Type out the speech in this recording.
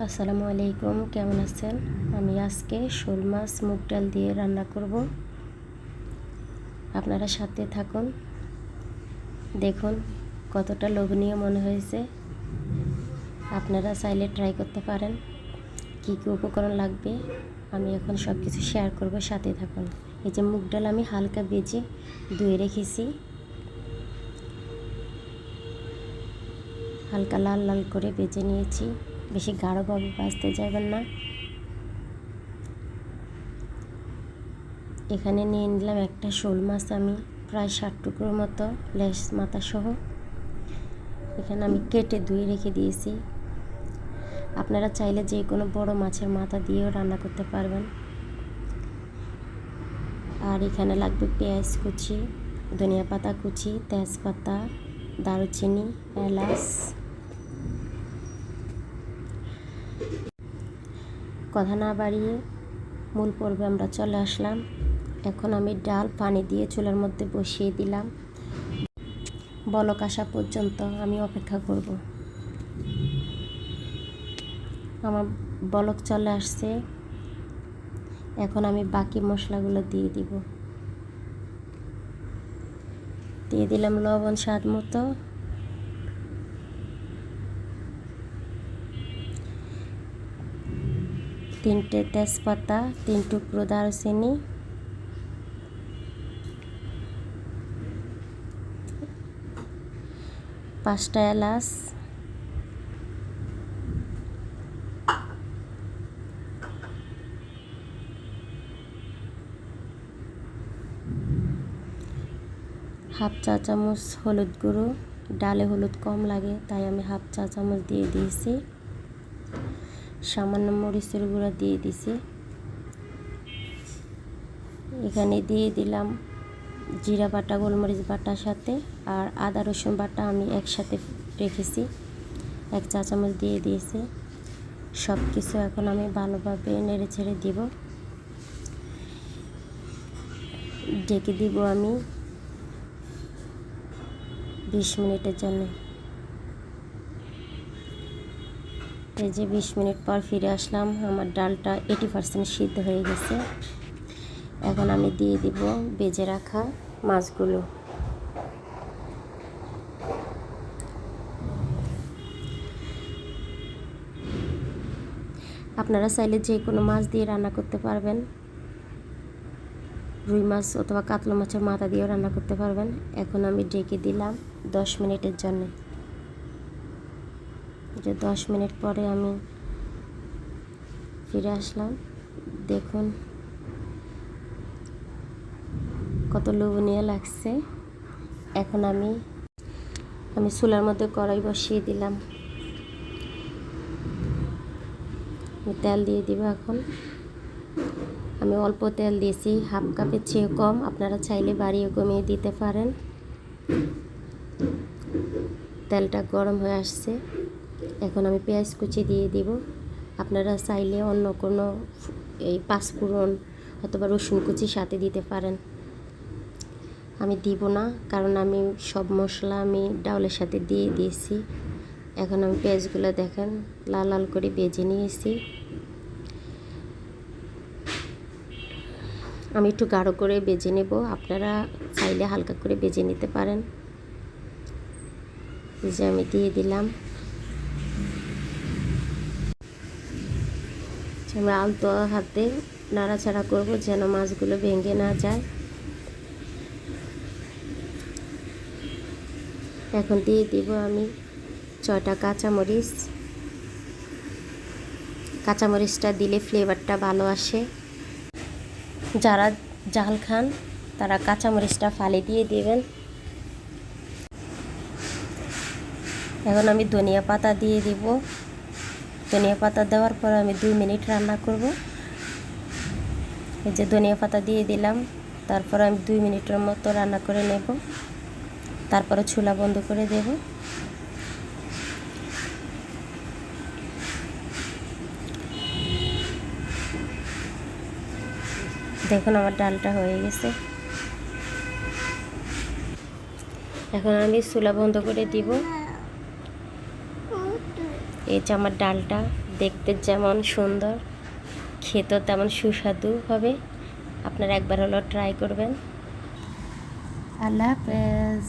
আসসালামু আলাইকুম, কেমন আছেন? আমি আজকে শোল মাছ মুগ ডাল দিয়ে রান্না করব। আপনারা সাথে থাকুন, দেখুন কতটা লোভনীয় মনে হয়েছে। আপনারা চাইলে ট্রাই করতে পারেন। কী কী উপকরণ লাগবে আমি এখন সব কিছু শেয়ার করব, সাথে থাকুন। এই যে মুগ ডাল আমি হালকা ভেজে ধুয়ে রেখেছি, হালকা লাল লাল করে ভেজে নিয়েছি। বেশি গাঢ়ভাবে ভাজতে যাবেন না। এখানে নিয়ে নিলাম একটা শোল মাছ, আমি প্রায় 60 টুকরোর মতো, লেজ মাথা সহ। এখানে আমি কেটে ধুয়ে রেখে দিয়েছি। আপনারা চাইলে যে কোনো বড় মাছের মাথা দিয়েও রান্না করতে পারবেন। আর এখানে লাগবে পেঁয়াজ কুচি, ধনিয়া পাতা কুচি, তেজপাতা, দারুচিনি, এলাচ। কথা না বাড়িয়ে মূল পর্বে আমরা চলে আসলাম। এখন আমি ডাল পানি দিয়ে চুলার মধ্যে বসিয়ে দিলাম। বলক আসা পর্যন্ত আমি অপেক্ষা করব। আমার বলক চলে আসছে। এখন আমি বাকি মশলাগুলো দিয়ে দিব। দিয়ে দিলাম লবণ স্বাদ মতো, তিনটে তেজপাতা, 3 টুকরো দারুচিনি, পাঁচটা এলাচ, হাফ চা চামচ হলুদ গুঁড়ো। ডালে হলুদ কম লাগে তাই আমি হাফ চা চামচ দিয়ে দিয়েছি। সামান্য মরিচের গুঁড়া দিয়ে দিছি। এখানে দিয়ে দিলাম জিরা বাটা, গোলমরিচ বাটার সাথে, আর আদা রসুন বাটা আমি একসাথে রেখেছি, 1 চা চামচ দিয়ে দিয়েছি। সব কিছু এখন আমি ভালোভাবে নেড়ে ছেড়ে দিব। ঢেকে দিব আমি 20 মিনিটের জন্য। এই যে 20 মিনিট পর ফিরে আসলাম। আমার ডালটা 80% সিদ্ধ হয়ে গেছে। এখন আমি দিয়ে দিব ভেজে রাখা মাছগুলো। আপনারা চাইলে যে কোনো মাছ দিয়ে রান্না করতে পারবেন। রুই মাছ অথবা কাতলা মাছের মাথা দিয়েও রান্না করতে পারবেন। এখন আমি ঢেকে দিলাম 10 মিনিটের জন্য। যে 10 মিনিট পরে আমি ফিরে আসলাম। দেখুন কত লোভনীয় লাগছে। এখন আমি চুলার মধ্যে কড়াই বসিয়ে দিলাম। তেল দিয়ে দিব। এখন আমি অল্প তেল দিয়েছি, হাফ কাপের চেয়ে কম। আপনারা চাইলে বাড়িয়ে কমিয়ে দিতে পারেন। তেলটা গরম হয়ে আসছে। এখন আমি পেঁয়াজ কুচি দিয়ে দিব। আপনারা চাইলে অন্য কোনো এই পাঁচফোড়ন অথবা রসুন কুচি সাথে দিতে পারেন। আমি দিব না, কারণ আমি সব মশলা আমি ডাউলের সাথে দিয়ে দিয়েছি। এখন আমি পেঁয়াজগুলো দেখেন লাল লাল করে ভেজে নিয়েছি। আমি একটু গাঢ় করে ভেজে নেব, আপনারা চাইলে হালকা করে ভেজে নিতে পারেন। এই যে আমি দিয়ে দিলাম। আমি আলতো হাতে নাড়াচাড়া করব যেন মাছগুলো ভেঙে না যায়। এখন দিয়ে দিব আমি 6টা কাঁচামরিচ। কাঁচামরিচটা দিলে ফ্লেভারটা ভালো আসে। যারা ঝাল খান তারা কাঁচামরিচটা ফালি দিয়ে দিবেন। এখন আমি ধনিয়া পাতা দিয়ে দিব। ধনিয়া পাতা দেওয়ার পর আমি 2 মিনিট রান্না করব। এই যে ধনিয়া পাতা দিয়ে দিলাম। তারপর আমি 2 মিনিটের মতো রান্না করে নেব। তারপরে চুলা বন্ধ করে দেব। দেখুন আমার ডালটা হয়ে গেছে। এখন আমি চুলা বন্ধ করে দিব। এই যে আমার ডালটা দেখতে যেমন সুন্দর, খেতেও তেমন সুস্বাদু হবে। আপনারা একবার হলো ট্রাই করবেন। আল্লাহ হাফেজ।